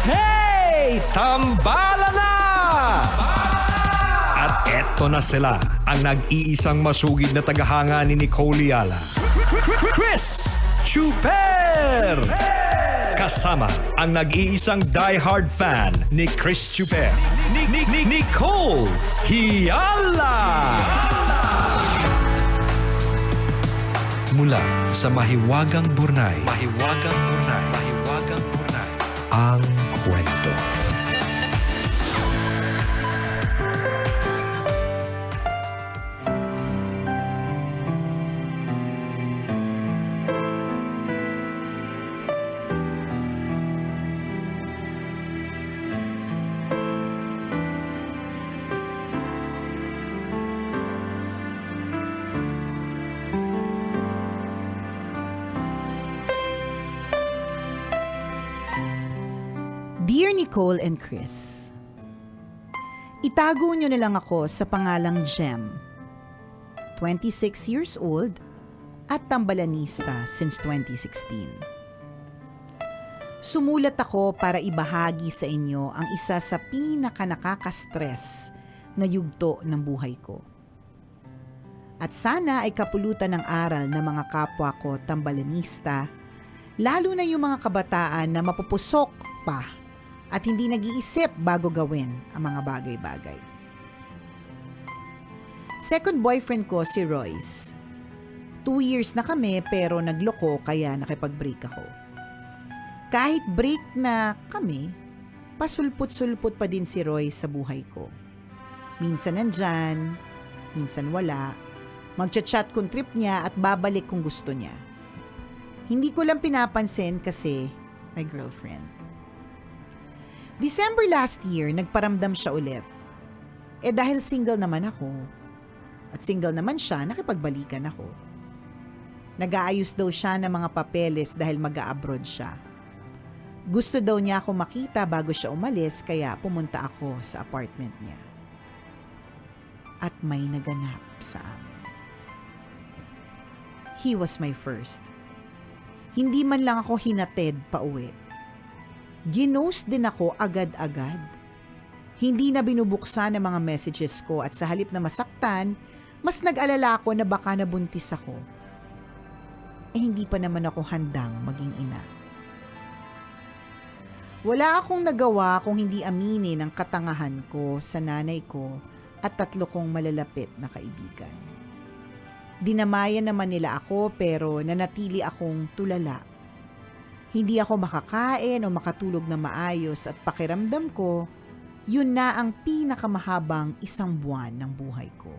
Hey! Tambala na! At eto na sila, ang nag-iisang masugid na tagahanga ni Nicole Yala. Chris Chuper! Kasama ang nag-iisang diehard fan ni Chris Chuper, Nicole Yala! Mula sa Mahiwagang Burnay, ang kwento. Dear Nicole and Chris, itago nyo na lang ako sa pangalang Jem. 26 years old at tambalanista since 2016. Sumulat ako para ibahagi sa inyo ang isa sa pinaka-nakaka-stress na yugto ng buhay ko. At sana ay kapulutan ng aral ng mga kapwa ko tambalanista, lalo na yung mga kabataan na mapupusok pa at hindi nag-iisip bago gawin ang mga bagay-bagay. Second boyfriend ko si Royce. 2 years na kami pero nagloko kaya nakipag-break ako. Kahit break na kami, pasulput-sulput pa din si Royce sa buhay ko. Minsan nandyan, minsan wala. Magchat-chat kung trip niya at babalik kung gusto niya. Hindi ko lang pinapansin kasi may girlfriend. December last year, nagparamdam siya ulit. Dahil single naman ako, at single naman siya, nakipagbalikan ako. Nag-aayos daw siya ng mga papeles dahil mag-a-abroad siya. Gusto daw niya ako makita bago siya umalis kaya pumunta ako sa apartment niya. At may naganap sa amin. He was my first. Hindi man lang ako hinatid pa uwi. Ginost din ako agad-agad. Hindi na binubuksan ang mga messages ko at sa halip na masaktan, mas nag-alala ako na baka nabuntis ako. Hindi pa naman ako handang maging ina. Wala akong nagawa kung hindi aminin ang katangahan ko sa nanay ko at 3 kong malalapit na kaibigan. Dinamayan naman nila ako pero nanatili akong tulala. Hindi ako makakain o makatulog na maayos at pakiramdam ko, yun na ang pinakamahabang 1 buwan ng buhay ko.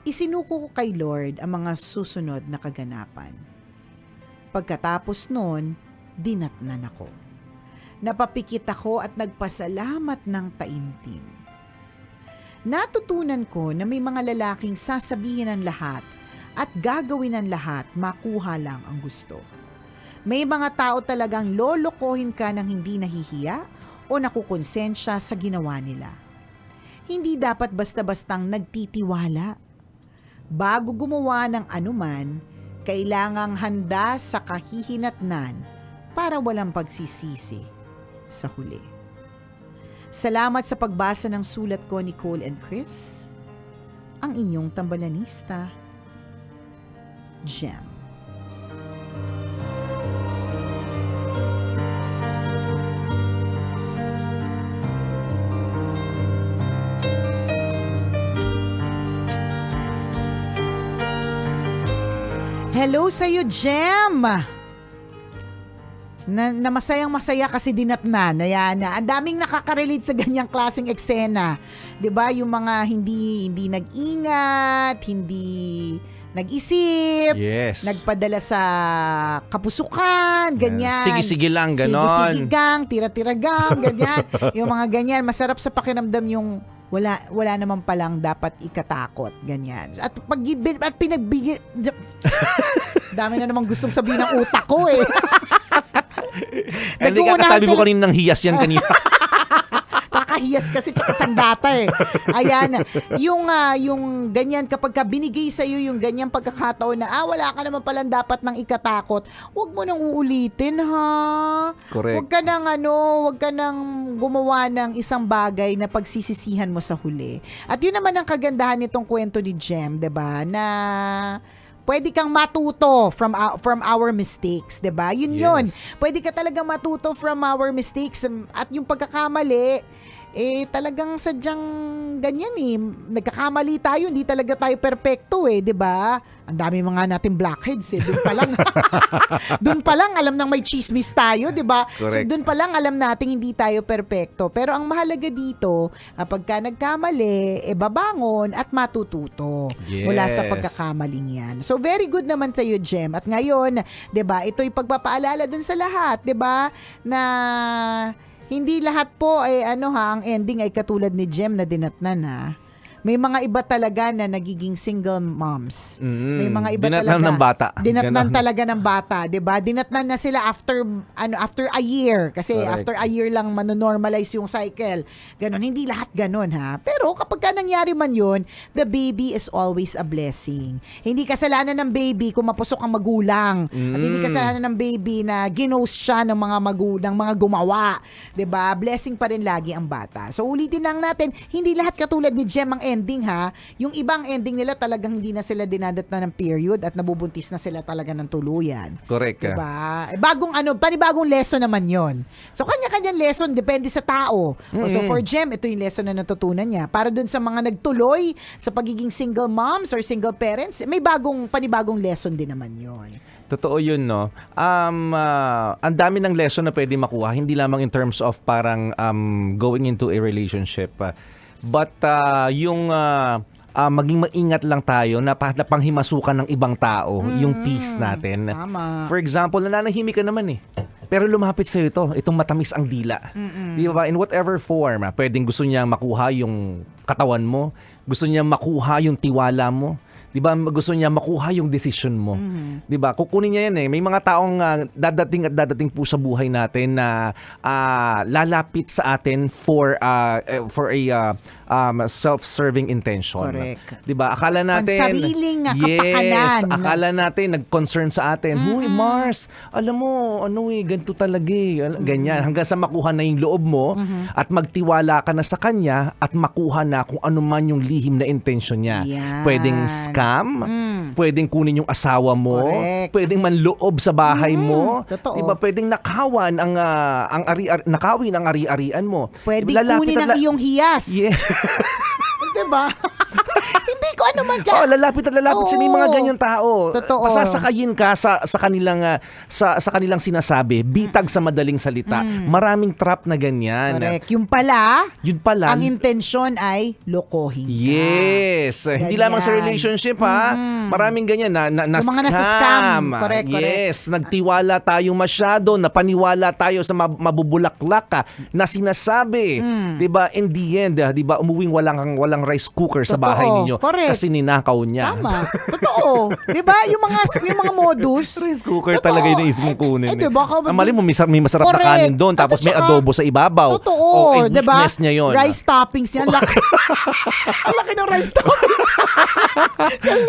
Isinuko ko kay Lord ang mga susunod na kaganapan. Pagkatapos nun, dinatnan ako. Napapikit ako at nagpasalamat ng taimtim. Natutunan ko na may mga lalaking sasabihin ang lahat at gagawin ang lahat makuha lang ang gusto. May mga tao talagang lolokohin ka ng hindi nahihiya o nakukonsensya sa ginawa nila. Hindi dapat basta-bastang nagtitiwala. Bago gumawa ng anuman, kailangang handa sa kahihinatnan para walang pagsisisi sa huli. Salamat sa pagbasa ng sulat ko, Nicole and Chris. Ang inyong tambalanista, Jem. Hello sa'yo, Jem! Na masayang-masaya kasi dinatnan. Ayan, ang daming nakaka-relate sa ganyang klaseng eksena. 'Di ba? Yung mga hindi nag-ingat, hindi nag-isip, yes, nagpadala sa kapusukan, ganyan. Sige-sige lang, ganon. Sige-sigigang, tira-tiragang, ganyan. Yung mga ganyan, masarap sa pakiramdam yung wala naman palang dapat ikatakot, ganyan. At pinagbigay, dami na namang gustong sabihin ng utak ko eh. Hindi kakasabi mo kanina ng hiyas yan kanina. Kakahiya sibuyas kasi tsaka sandata eh. Ayan, yung ganyan kapag ka binigay sa iyo yung ganyang pagkakataon na wala ka naman palang dapat nang ikatakot, huwag mo nang uulitin ha. Correct. Huwag ka nang gumawa ng isang bagay na pagsisisihan mo sa huli. At yun naman ang kagandahan nitong kwento ni Jem, 'di ba? Na pwede kang matuto from our mistakes, 'di ba? Yun. Pwede ka talaga matuto from our mistakes at yung pagkakamali talagang sadyang ganyan eh. Nagkakamali tayo, hindi talaga tayo perpekto 'di ba? Ang dami mga natin blackheads doon pa lang. Doon pa lang alam nang may chismis tayo, 'di ba? So doon pa lang alam nating hindi tayo perpekto. Pero ang mahalaga dito, pagka nagkamali, babangon at matututo mula sa pagkakamaling 'yan. So very good naman sa iyo, Jem. At ngayon, 'di ba? Ito'y pagpapaalala doon sa lahat, 'di ba? Na hindi lahat po ang ending ay katulad ni Jem na dinatnan ha. May mga iba talaga na nagiging single moms. May mga iba dinatnan talaga. ng bata. Dinatnan talaga ng bata, 'di ba? Dinatnan na sila after a year kasi Correct. after a year lang manonormalize yung cycle. Ganon, hindi lahat ganon ha. Pero kapag ka nangyari man 'yon, the baby is always a blessing. Hindi kasalanan ng baby kung mapusok ang magulang. At hindi kasalanan ng baby na ginost siya ng mga magulang, mga gumawa, 'di ba? Blessing pa rin lagi ang bata. So ulitin lang natin, hindi lahat katulad ni Jem ang ending ha. Yung ibang ending nila talagang hindi na sila dinadatnan ng period at nabubuntis na sila talaga ng tuluyan. Correct. Diba? Panibagong lesson naman yon. So kanya-kanyang lesson, depende sa tao. So for Jem, ito yung lesson na natutunan niya. Para dun sa mga nagtuloy sa pagiging single moms or single parents, may panibagong lesson din naman yon. Totoo yun, no? Ang dami ng lesson na pwede makuha, hindi lamang in terms of parang going into a relationship. But yung maging maingat lang tayo na panghimasukan ng ibang tao, yung peace natin. Tama. For example, nananahimik ka naman eh. Pero lumapit sa'yo itong matamis ang dila. Di ba? In whatever form, pwedeng gusto niya makuha yung katawan mo, gusto niya makuha yung tiwala mo, 'di ba? Gusto niya makuha yung decision mo. 'Di ba? Kukunin niya 'yan eh. May mga taong dadating po sa buhay natin na lalapit sa atin for a self-serving intention. Correct. 'Di ba? Akala natin Pansariling kapakanan. Yes, akala natin nag-concern sa atin. Huy, Mars, alam mo, ganito talaga eh. Ganyan hanggang sa makuha na yung loob mo at magtiwala ka na sa kanya at makuha na kung ano man yung lihim na intention niya. Yan. Pwedeng scam, pwedeng kunin yung asawa mo, Correct. pwedeng manloob sa bahay mo, Totoo. 'di ba? Pwedeng nakawin ang ari-arian mo. Pwedeng Lalapit kunin at ang iyong hiyas. Yeah. Diba? Hindi ko ano man ka. Lalapit at lalapit sa may mga ganyan tao. Totoo. Pasasakayin ka sa kanilang sinasabi, bitag sa madaling salita. Maraming trap na ganyan. Correct. Yun pala, Ang intensyon ay lokohin ka. Yes. Hindi lamang sa relationship ha. Maraming ganyan na Yung mga nasa scam. Correct. Yes. Nagtiwala tayo masyado, napaniwala tayo sa mabubulaklak na sinasabi. 'Di ba? In the end, 'di ba, umuwing walang rice cooker sa Totoo. bahay ninyo Correct. kasi ninakaw niya. Tama. Totoo. 'Di ba? Yung mga modus. Rice cooker Totoo. talaga yung naisip mong kunin. Diba? Mali mo, may masarap na Correct. kanin doon, tapos At may saka, adobo sa ibabaw. Totoo. Diba? Weakness niya yun. Rice toppings niya. Ang laki ng rice toppings.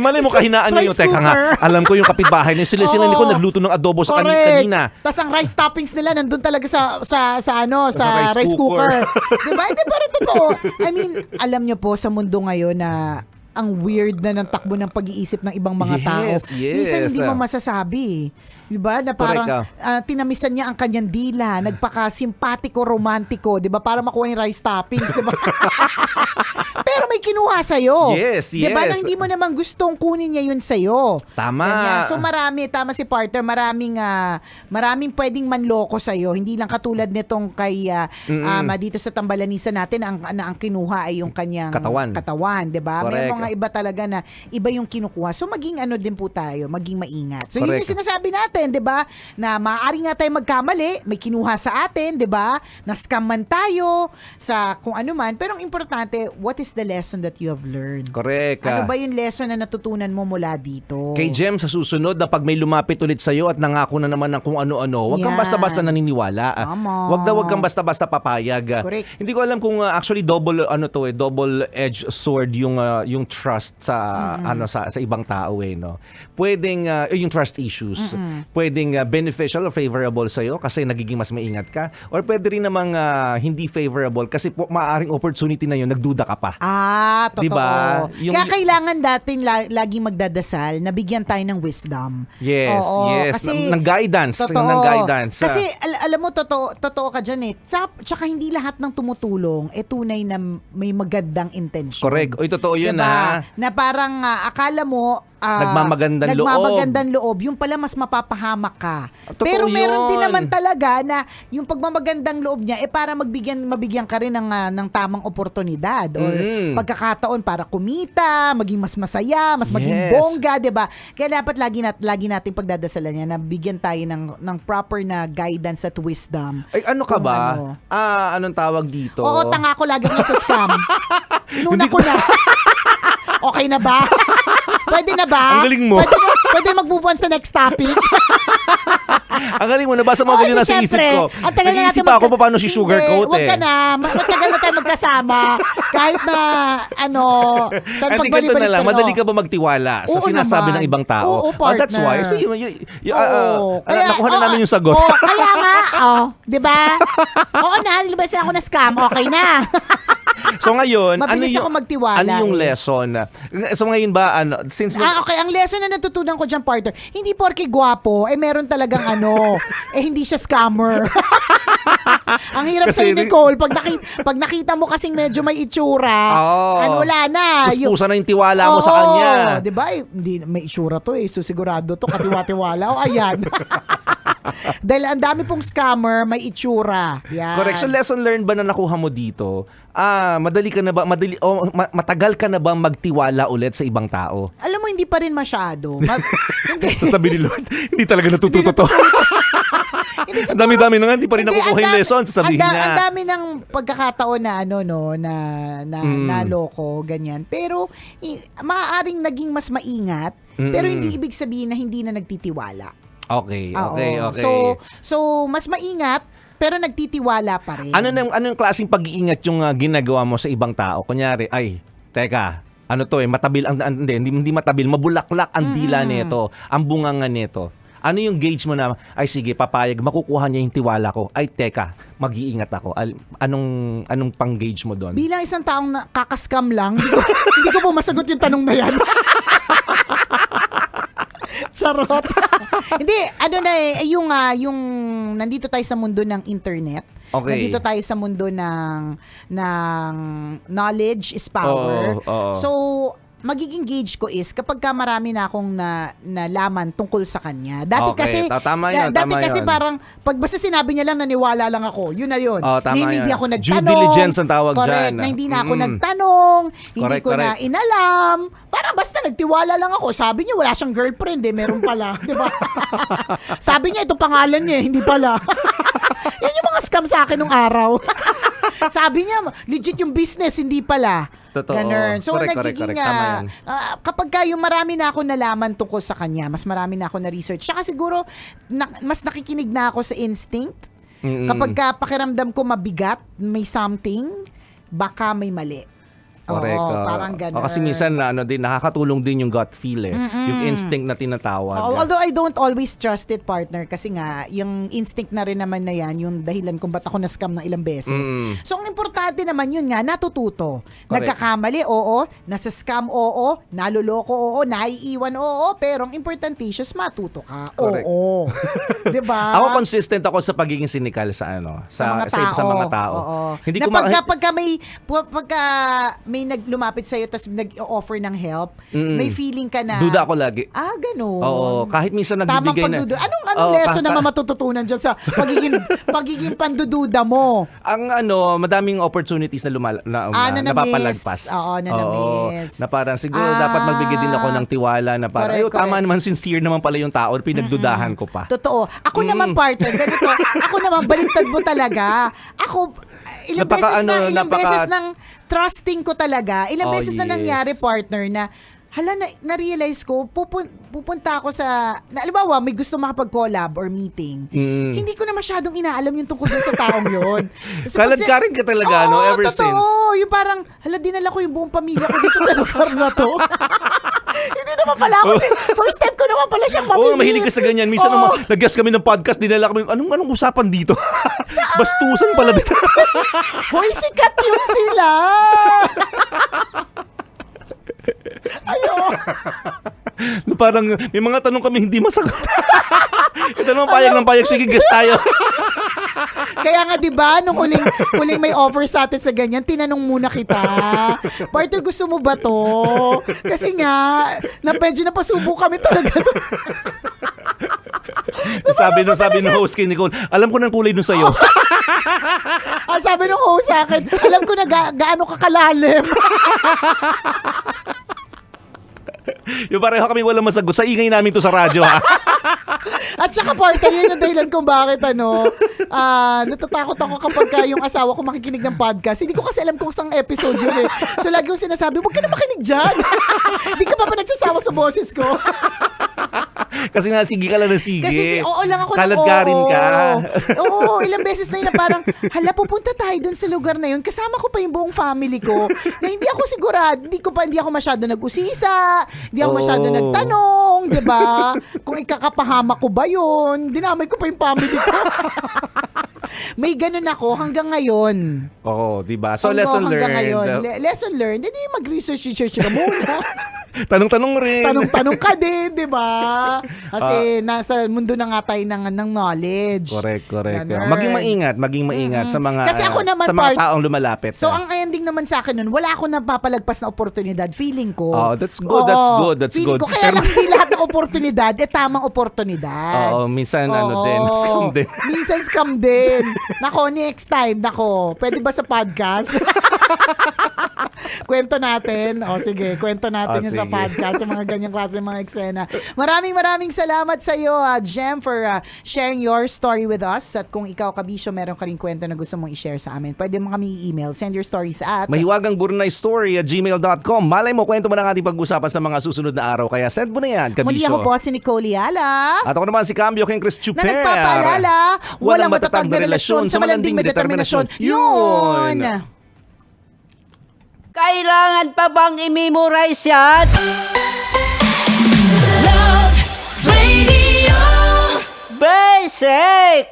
Mali mo, kahinaan niya yung, Rice teka nga, cooker. alam ko yung kapitbahay niya, sila Oo. niko nagluto ng adobo sa kanina. Tapos ang rice toppings nila nandun talaga sa rice rice cooker. cooker. Diba? Hindi, pero totoo. I mean, alam nyo po sa mundo ngayon na ang weird na ng takbo ng pag-iisip ng ibang mga tao. Yes. Minsan hindi mo masasabi. Diba? Na parang tinamisan niya ang kanyang dila, nagpaka-simpatiko, romantiko, diba? Para makuha yung rice toppings, diba? Pero may kinuha sa'yo. Yes, yes. Diba? Na hindi mo naman gustong kunin niya yun sa'yo. Tama. Ganyan. So tama si partner, maraming pwedeng manloko sa'yo. Hindi lang katulad nitong kay dito sa tambalanisa natin, ang kinuha ay yung kanyang katawan, diba? May Correct. mga iba talaga na iba yung kinukuha. So maging ano din po tayo, maging maingat. So yun yung sinasabi natin, 'di ba? Na maaari nga tayo magkamali, may kinuha sa atin, 'di ba? Na scam man tayo sa kung ano man, pero ang importante, what is the lesson lesson that you have learned? Correct. Ano ba yung lesson na natutunan mo mula dito? Kay Jem, sa susunod na pag may lumapit ulit sa'yo at nangako na naman ng kung ano-ano, huwag kang Yan. basta-basta naniniwala. Tama. Huwag kang basta-basta papayag. Correct. Hindi ko alam kung actually double-edged sword yung trust sa sa ibang tao no. Pwedeng yung trust issues. Pwedeng beneficial or favorable sa'yo kasi nagiging mas maingat ka, or pwede rin namang hindi favorable kasi maaaring opportunity na yun, nagduda ka pa. Totoo. Diba? Kaya kailangan natin laging magdadasal na bigyan tayo ng wisdom. Yes, Oo, yes. Kasi, ng guidance. totoo. Ng guidance. Kasi alam mo, totoo ka dyan eh. Tsaka hindi lahat ng tumutulong tunay na may magandang intention. Correct. Oy, totoo yun diba? Na parang akala mo nagmamagandang loob. Yung pala mas mapapahamak ka. Totoo Pero meron din yun. naman talaga na yung pagmamagandang loob niya para mabigyan ka rin ng tamang oportunidad or pagkakataon para kumita, maging mas masaya, mas maging Yes. bongga, 'di ba? Kaya dapat lagi nating pagdadasalan niya na bigyan tayo ng proper na guidance at wisdom. Ay, ano ka Kung ba? ano. Anong tawag dito? Oo, tanga ko lagi nga sa scam. Inuna ko na. Okay na ba? Pwede na ba? Ang galing mo. Pwede mag-move on sa next topic. Ang galing mo, nabasa mo ganyan nasa isip ko. Ang tagal na Nag-iisip natin ako paano si sugarcoat Huwag ka na. Matagal na tayo magkasama. Kahit na, saan Hindi, ganito pagbalik-balik na lang. ka, no? Madali ka ba magtiwala sa Oo sinasabi naman. ng ibang tao? Oo, That's partner. why. So, nakuha na namin yung sagot. Kaya nga, di ba? Oo na, nilibasan ako na scam. Okay na. So ngayon, Mabilis ako magtiwala ano yung lesson? So ngayon ba, since Okay, ang lesson na natutunan ko dyan, partner, hindi porke gwapo, meron talagang hindi siya scammer. Ang hirap Kasi sa'yo, Nicole, pag nakita mo kasing medyo may itsura, wala na. puspusa na yung tiwala mo sa kanya. Di ba? Hindi, may itsura to so sigurado to, katiwa-tiwala. Ayan. Dahil ang dami pong scammer, may itsura. Yan. Correct. So lesson learned ba na nakuha mo dito? Matagal ka na ba magtiwala ulit sa ibang tao? Alam mo, hindi pa rin masyado. Hindi. Sabi ni Lord, hindi talaga natututo to. Hindi, Ang dami-dami na nga, hindi pa rin Hindi, nakukuha yung lesson, sasabihin niya. Ang dami ng pagkakataon na naloko, ganyan. Pero maaaring naging mas maingat, pero hindi ibig sabihin na hindi na nagtitiwala. Okay. So mas maingat, pero nagtitiwala pa rin. Anong klaseng pag-iingat yung ginagawa mo sa ibang tao? Kunyari, teka, matabil hindi matabil, mabulaklak ang dila nito, ang bunganga nito. Ano yung gauge mo na, sige, papayag, makukuha niya yung tiwala ko. Teka, mag-iingat ako. Anong pang-gauge mo doon? Bilang isang taong kakaskam lang, hindi ko po masagot yung tanong na yan. Charot. Hindi, yung nandito tayo sa mundo ng internet. Okay. Nandito tayo sa mundo ng knowledge is power. Oo. So, magiging gauge ko is kapag ka marami na akong nalaman tungkol sa kanya. Dati Okay, kasi tama yun, dati tama kasi yun. parang pag basta sinabi niya lang naniwala lang ako. Yun na yun. Tama Na hindi yan. ako Due nagtanong. diligence ang tawag Correct, dyan. na hindi na ako nagtanong, hindi Correct, ko na correct. inalam. Parang basta nagtiwala lang ako. Sabi niya wala siyang girlfriend meron pala, 'di ba? Sabi niya ito pangalan niya, hindi pala. Yan yung mga scam sa akin nung araw. Sabi niya legit yung business, hindi pala. Totoo. Ganun. So Correct. nagiging Tama yan. kapag yung marami na ako nalaman tungkol sa kanya, mas marami na ako na research. Saka siguro mas nakikinig na ako sa instinct. Kapag pakiramdam ko mabigat, may something, baka may mali. Correct. Oo, parang ganun. Kasi minsan nakakatulong din yung gut feel yung instinct na tinatawag. Although I don't always trust it, partner, kasi nga yung instinct na rin naman na yan yung dahilan kung ba't ako na-scam ng ilang beses. So ang importante naman yun nga, natututo. Correct. Nagkakamali, oo. Nasa-scam, oo. Naluloko, oo. Naiiwan, oo. Pero ang importante is matuto ka. Correct. Oo. Diba? Ako consistent ako sa pagiging cynical sa sa mga tao. Oo. Hindi na ko pagka may lumapit sa'yo tapos nag-offer ng help, may feeling ka na duda ako lagi. Ganun. Oo, kahit minsan Tamang nagbibigay na. pandududa. Anong lesson naman matututunan dyan sa pagiging pandududa mo? Ang madaming opportunities na napapalagpas. Oo, na-miss. Na parang siguro dapat magbigay din ako ng tiwala na parang, Correct, tama correct. naman, sincere naman pala yung tao, pinagdudahan ko pa. Totoo. Ako naman, partner, ganito. Ako naman, baliktad mo talaga. Ako, ilang beses nang trusting ko talaga. Ilang beses na nangyari, partner, na na-realize ko, pupunta ako sa, alimbawa, may gusto makapag-collab or meeting. Hindi ko na masyadong inaalam yung tungkol doon sa taong yun. Kalad ka rin ka talaga, no? Ever totoo. since. Yung parang, dinala ko yung buong pamilya ko dito sa lugar na to. Hindi naman pala ako. First step ko naman pala siyang mamili. Oo, mahilig ka sa ganyan. Minsan nag-guest kami ng podcast, dinala kami, anong usapan dito? Bastusan pala dito. Hoy, sikat yun sila. Parang may mga tanong kami hindi masagot. Ito naman payag ng payag. Sige, guest tayo. Kaya nga 'di ba nung huling may offer sa atin sa ganyan, tinanong muna kita. Partner, gusto mo ba 'to? Kasi nga medyo napasubo kami talaga. sabi ng host kay Nicole, alam ko ng kulay nung sayo. Sabi ng host sa akin, alam ko na gaano ka kalalim. Yung pareho kami walang masagot sa ingay namin to sa radyo, ha? At saka partner, yun yung dahilan kung bakit natatakot ako kapag yung asawa ko makikinig ng podcast. Hindi ko kasi alam kung saan episode yun eh. So lagi ko sinasabi, huwag ka na makinig dyan. Hindi ka pa nagsasawa sa boses ko. Kasi nga, sige ka lang na sige. Kasi oo lang ako Kalad ka rin ka. Oo, ilang beses na yun na parang, pupunta tayo dun sa lugar na yun. Kasama ko pa yung buong family ko. Na hindi ako sigurado, hindi ako masyado nag-usisa, hindi ako masyado nagtanong, di ba? Kung ikakapahama ko ba yun, dinamay ko pa yung family ko. May ganun ako hanggang ngayon. Oo, di ba? So, lesson learned. Hanggang ngayon. Lesson learned. Hindi mag-research ka muna. Tanong-tanong rin. Tanong-tanong ka din, di ba? Kasi nasa mundo na nga tayo ng knowledge. Correct. Ganun. Maging maingat sa mga Kasi ako naman, sa mga taong lumalapit. So, ang ending naman sa akin nun, wala akong napapalagpas na oportunidad. Feeling ko. Oh, that's good. That's feeling good. Ko, kaya lang hindi lahat ng oportunidad, tamang oportunidad. Oo, minsan scam din. Minsan scam din. Nako, next time, pwede ba sa podcast? Kwento natin. Sige, kwento natin yun sa podcast, sa mga ganyang klase mga eksena. Maraming salamat sa iyo, Jem, for sharing your story with us. At kung ikaw, Kabisyo, meron ka rin kwento na gusto mong i-share sa amin, pwede mo kami i-email. Send your stories at mahiwagangburnaystory@gmail.com. Malay mo, kwento mo na ating pag-usapan sa mga susunod na araw. Kaya send mo na yan, Kabisyo. Muli ako po si Nicole Yala. At ako naman si Cambio King Chris Chuper. Na nagpapaalala, walang matatag na relasyon sa malanding may determinasyon. Yun! Kailangan pa bang i-memorize yan? Love Radio. Basic!